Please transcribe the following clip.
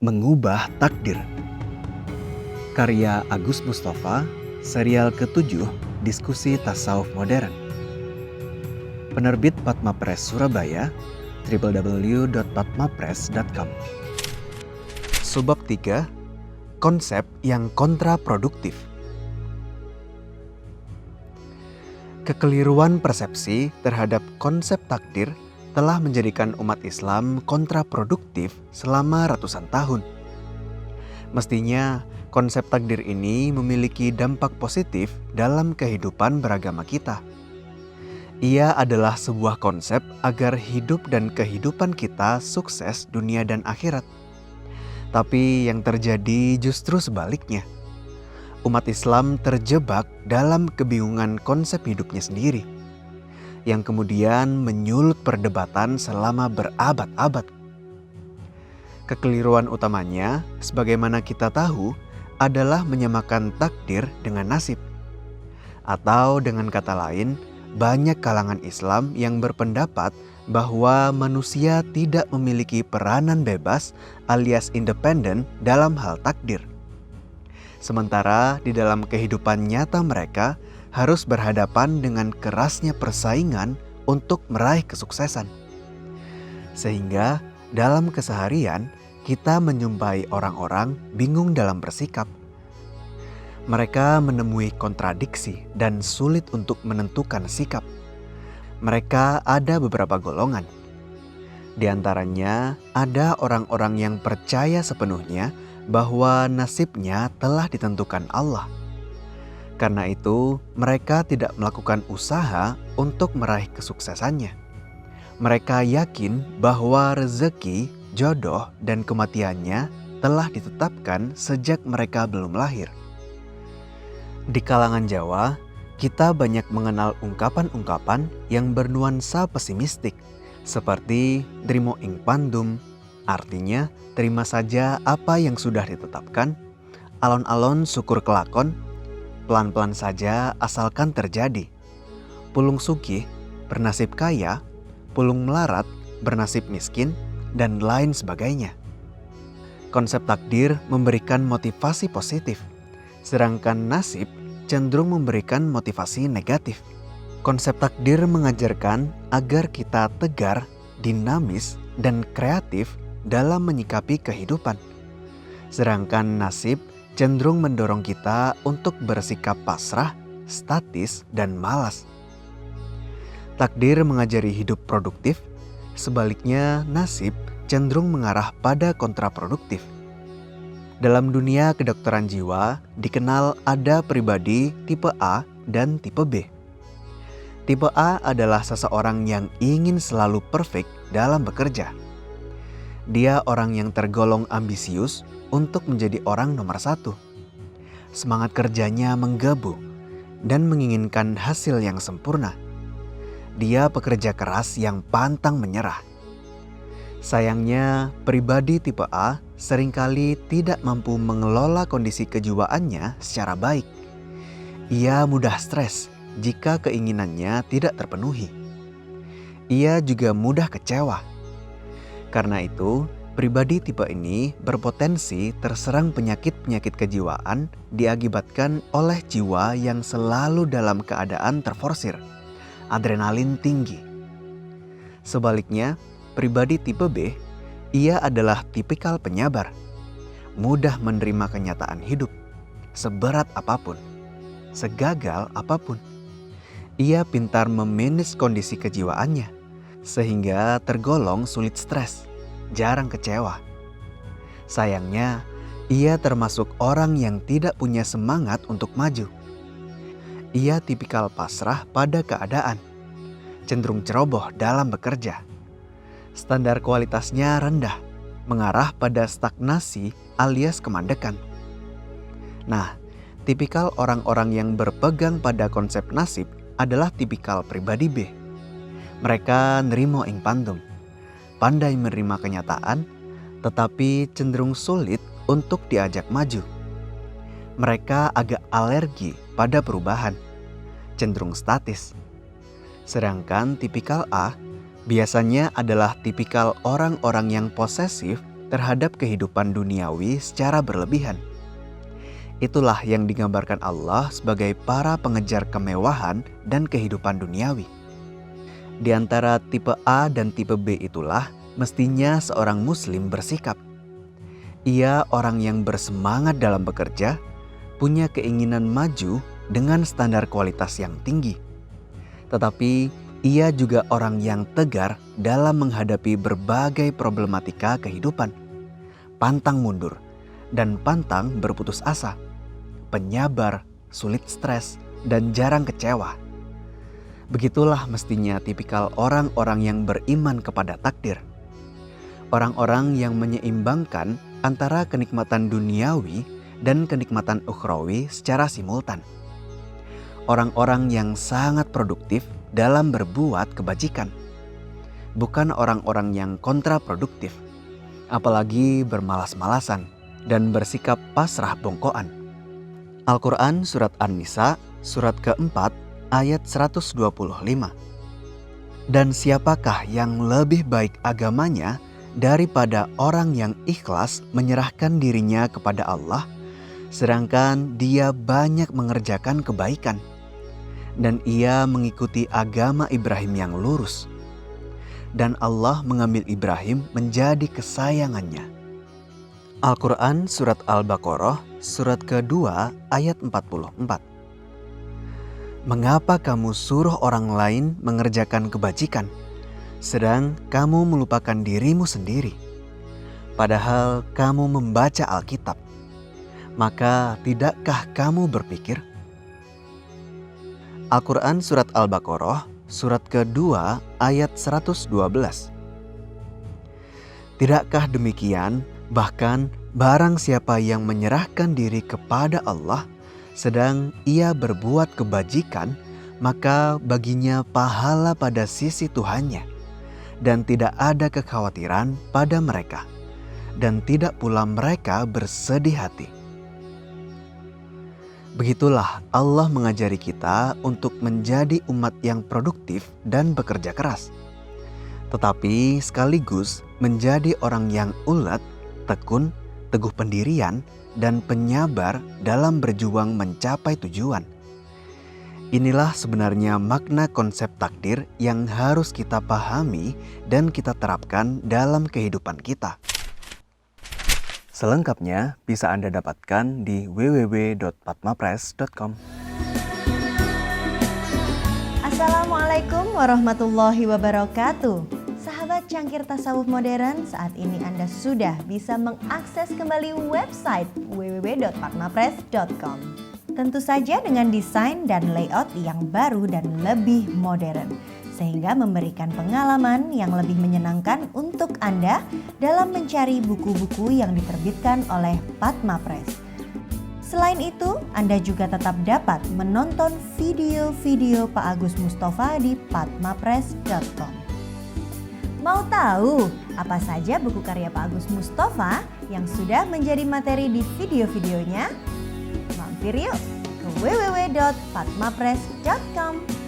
Mengubah Takdir. Karya Agus Mustafa, serial ke-7 Diskusi Tasawuf Modern. Penerbit Padma Press Surabaya, www.padmapress.com. Subbab 3, konsep yang kontraproduktif. Kekeliruan persepsi terhadap konsep takdir telah menjadikan umat Islam kontraproduktif selama ratusan tahun. Mestinya konsep takdir ini memiliki dampak positif dalam kehidupan beragama kita. Ia adalah sebuah konsep agar hidup dan kehidupan kita sukses dunia dan akhirat. Tapi yang terjadi justru sebaliknya. Umat Islam terjebak dalam kebingungan konsep hidupnya sendiri, yang kemudian menyulut perdebatan selama berabad-abad. Kekeliruan utamanya, sebagaimana kita tahu, adalah menyamakan takdir dengan nasib. Atau dengan kata lain, banyak kalangan Islam yang berpendapat bahwa manusia tidak memiliki peranan bebas alias independen dalam hal takdir. Sementara di dalam kehidupan nyata mereka harus berhadapan dengan kerasnya persaingan untuk meraih kesuksesan. Sehingga dalam keseharian kita menjumpai orang-orang bingung dalam bersikap. Mereka menemui kontradiksi dan sulit untuk menentukan sikap. Mereka ada beberapa golongan. Di antaranya ada orang-orang yang percaya sepenuhnya bahwa nasibnya telah ditentukan Allah. Karena itu, mereka tidak melakukan usaha untuk meraih kesuksesannya. Mereka yakin bahwa rezeki, jodoh, dan kematiannya telah ditetapkan sejak mereka belum lahir. Di kalangan Jawa, kita banyak mengenal ungkapan-ungkapan yang bernuansa pesimistik, seperti "Trimo ing pandum", artinya terima saja apa yang sudah ditetapkan, "alon-alon syukur kelakon", pelan-pelan saja asalkan terjadi, "pulung sugih", bernasib kaya, "pulung melarat", bernasib miskin, dan lain sebagainya. Konsep takdir memberikan motivasi positif, sedangkan nasib cenderung memberikan motivasi negatif. Konsep takdir mengajarkan agar kita tegar, dinamis, dan kreatif dalam menyikapi kehidupan. Sedangkan nasib cenderung mendorong kita untuk bersikap pasrah, statis, dan malas. Takdir mengajari hidup produktif, sebaliknya nasib cenderung mengarah pada kontraproduktif. Dalam dunia kedokteran jiwa, dikenal ada pribadi tipe A dan tipe B. Tipe A adalah seseorang yang ingin selalu perfect dalam bekerja. Dia orang yang tergolong ambisius untuk menjadi orang nomor 1. Semangat kerjanya menggebu dan menginginkan hasil yang sempurna. Dia pekerja keras yang pantang menyerah. Sayangnya, pribadi tipe A seringkali tidak mampu mengelola kondisi kejiwaannya secara baik. Ia mudah stres jika keinginannya tidak terpenuhi. Ia juga mudah kecewa. Karena itu, pribadi tipe ini berpotensi terserang penyakit-penyakit kejiwaan diakibatkan oleh jiwa yang selalu dalam keadaan terforsir, adrenalin tinggi. Sebaliknya, pribadi tipe B, ia adalah tipikal penyabar, mudah menerima kenyataan hidup, seberat apapun, segagal apapun. Ia pintar memanage kondisi kejiwaannya, sehingga tergolong sulit stres, jarang kecewa. Sayangnya, ia termasuk orang yang tidak punya semangat untuk maju. Ia tipikal pasrah pada keadaan, cenderung ceroboh dalam bekerja. Standar kualitasnya rendah, mengarah pada stagnasi alias kemandekan. Nah, tipikal orang-orang yang berpegang pada konsep nasib adalah tipikal pribadi B. Mereka nerimo ing pandum, pandai menerima kenyataan, tetapi cenderung sulit untuk diajak maju. Mereka agak alergi pada perubahan, cenderung statis. Sedangkan tipikal A biasanya adalah tipikal orang-orang yang posesif terhadap kehidupan duniawi secara berlebihan. Itulah yang digambarkan Allah sebagai para pengejar kemewahan dan kehidupan duniawi. Di antara tipe A dan tipe B itulah mestinya seorang muslim bersikap. Ia orang yang bersemangat dalam bekerja, punya keinginan maju dengan standar kualitas yang tinggi. Tetapi ia juga orang yang tegar dalam menghadapi berbagai problematika kehidupan. Pantang mundur dan pantang berputus asa. Penyabar, sulit stres, dan jarang kecewa. Begitulah mestinya tipikal orang-orang yang beriman kepada takdir. Orang-orang yang menyeimbangkan antara kenikmatan duniawi dan kenikmatan ukhrawi secara simultan. Orang-orang yang sangat produktif dalam berbuat kebajikan. Bukan orang-orang yang kontraproduktif, apalagi bermalas-malasan dan bersikap pasrah bongkoan. Al-Quran Surat An-Nisa, surat keempat, ayat 125. Dan siapakah yang lebih baik agamanya daripada orang yang ikhlas menyerahkan dirinya kepada Allah, sedangkan dia banyak mengerjakan kebaikan, dan ia mengikuti agama Ibrahim yang lurus. Dan Allah mengambil Ibrahim menjadi kesayangannya. Al-Quran Surat Al-Baqarah, surat kedua, ayat 44. Mengapa kamu suruh orang lain mengerjakan kebajikan, sedang kamu melupakan dirimu sendiri? Padahal kamu membaca Alkitab. Maka tidakkah kamu berpikir? Al-Quran Surat Al-Baqarah, surat kedua, ayat 112. Tidakkah demikian, bahkan barang siapa yang menyerahkan diri kepada Allah, sedang ia berbuat kebajikan, maka baginya pahala pada sisi Tuhannya, dan tidak ada kekhawatiran pada mereka, dan tidak pula mereka bersedih hati. Begitulah Allah mengajari kita untuk menjadi umat yang produktif dan bekerja keras, tetapi sekaligus menjadi orang yang ulet, tekun, teguh pendirian, dan penyabar dalam berjuang mencapai tujuan. Inilah sebenarnya makna konsep takdir yang harus kita pahami dan kita terapkan dalam kehidupan kita. Selengkapnya bisa Anda dapatkan di www.patmapress.com. Assalamualaikum warahmatullahi wabarakatuh. Sahabat Cangkir Tasawuf Modern, saat ini Anda sudah bisa mengakses kembali website www.patmapress.com. Tentu saja dengan desain dan layout yang baru dan lebih modern, sehingga memberikan pengalaman yang lebih menyenangkan untuk Anda dalam mencari buku-buku yang diterbitkan oleh Patmapress. Selain itu, Anda juga tetap dapat menonton video-video Pak Agus Mustafa di patmapress.com. Mau tahu apa saja buku karya Pak Agus Mustafa yang sudah menjadi materi di video-videonya? Mampir yuk ke www.patmapress.com.